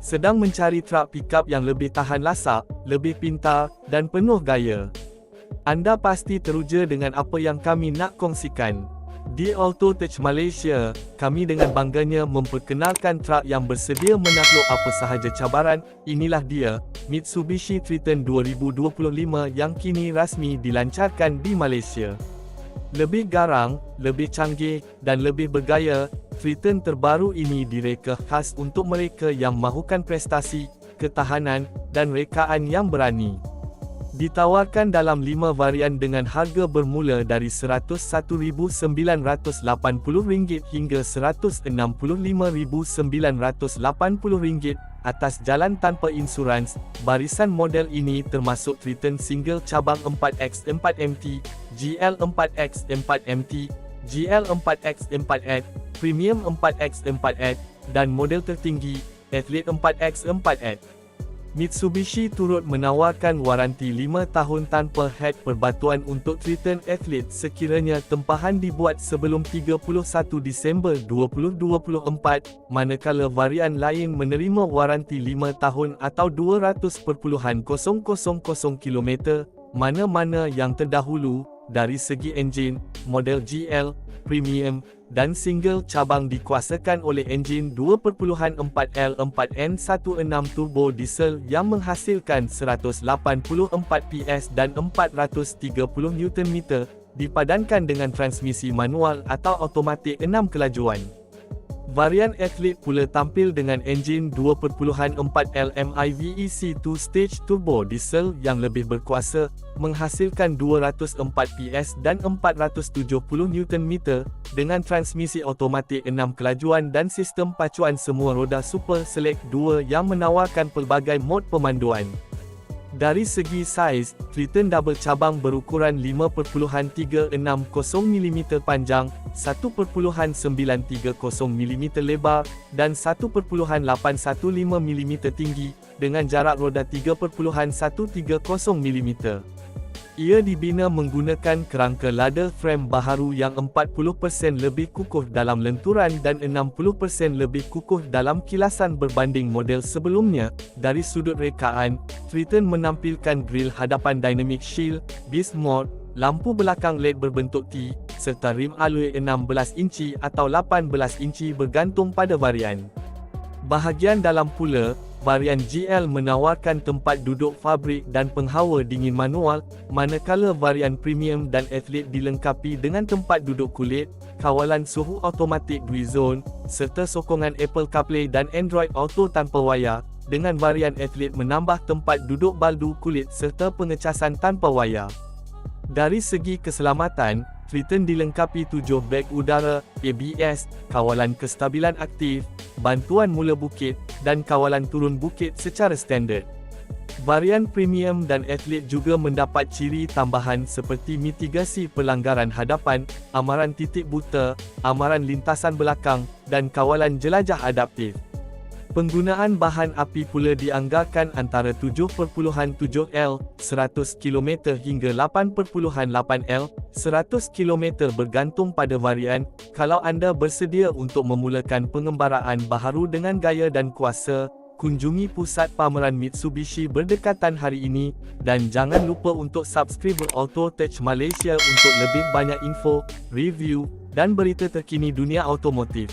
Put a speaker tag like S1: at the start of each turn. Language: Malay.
S1: Sedang mencari truk pikap yang lebih tahan lasak, lebih pintar, dan penuh gaya? Anda pasti teruja dengan apa yang kami nak kongsikan. Di Autotech Malaysia, kami dengan bangganya memperkenalkan truk yang bersedia menakluk apa sahaja cabaran. Inilah dia, Mitsubishi Triton 2025 yang kini rasmi dilancarkan di Malaysia. Lebih garang, lebih canggih, dan lebih bergaya, Triton terbaru ini direka khas untuk mereka yang mahukan prestasi, ketahanan, dan rekaan yang berani. Ditawarkan dalam 5 varian dengan harga bermula dari RM101,980 hingga RM165,980 atas jalan tanpa insurans. Barisan model ini termasuk Triton Single Cabang 4X4MT, GL4X4MT, GL4X4H, Premium 4X4H, dan model tertinggi, Athlete 4X4H. Mitsubishi turut menawarkan waranti 5 tahun tanpa head perbatuan untuk Triton Athlete sekiranya tempahan dibuat sebelum 31 Disember 2024, manakala varian lain menerima waranti 5 tahun atau 200,000 km, mana-mana yang terdahulu. Dari segi enjin, model GL, Premium, dan Single cabang dikuasakan oleh enjin 2.4L 4N16 turbo diesel yang menghasilkan 184 PS dan 430 Nm, dipadankan dengan transmisi manual atau automatik 6 kelajuan. Varian Athlete pula tampil dengan enjin 2.4L MIVEC 2-stage turbo diesel yang lebih berkuasa, menghasilkan 204 PS dan 470 Nm, dengan transmisi automatik 6 kelajuan dan sistem pacuan semua roda Super Select 2 yang menawarkan pelbagai mod pemanduan. Dari segi saiz, Triton double cabang berukuran 5.360 mm panjang, 1.930 mm lebar, dan 1.815 mm tinggi, dengan jarak roda 3.130 mm. Ia dibina menggunakan kerangka ladder frame baharu yang 40% lebih kukuh dalam lenturan dan 60% lebih kukuh dalam kilasan berbanding model sebelumnya. Dari sudut rekaan, Triton menampilkan gril hadapan Dynamic Shield, Beast Mode, lampu belakang LED berbentuk T, serta rim alloy 16 inci atau 18 inci bergantung pada varian. Bahagian dalam pula, varian GL menawarkan tempat duduk fabrik dan penghawa dingin manual, manakala varian Premium dan Athlete dilengkapi dengan tempat duduk kulit, kawalan suhu automatik Dui Zone, serta sokongan Apple CarPlay dan Android Auto tanpa wayar, dengan varian Athlete menambah tempat duduk baldu kulit serta pengecasan tanpa wayar. Dari segi keselamatan, Triton dilengkapi 7 beg udara, ABS, kawalan kestabilan aktif, bantuan mula bukit, dan kawalan turun bukit secara standard. Varian Premium dan Athlete juga mendapat ciri tambahan seperti mitigasi pelanggaran hadapan, amaran titik buta, amaran lintasan belakang, dan kawalan jelajah adaptif. Penggunaan bahan api pula dianggarkan antara 7.7L 100 km hingga 8.8L 100 km bergantung pada varian. Kalau anda bersedia untuk memulakan pengembaraan baharu dengan gaya dan kuasa, kunjungi pusat pameran Mitsubishi berdekatan hari ini, dan jangan lupa untuk subscribe Autotech Malaysia untuk lebih banyak info, review, dan berita terkini dunia automotif.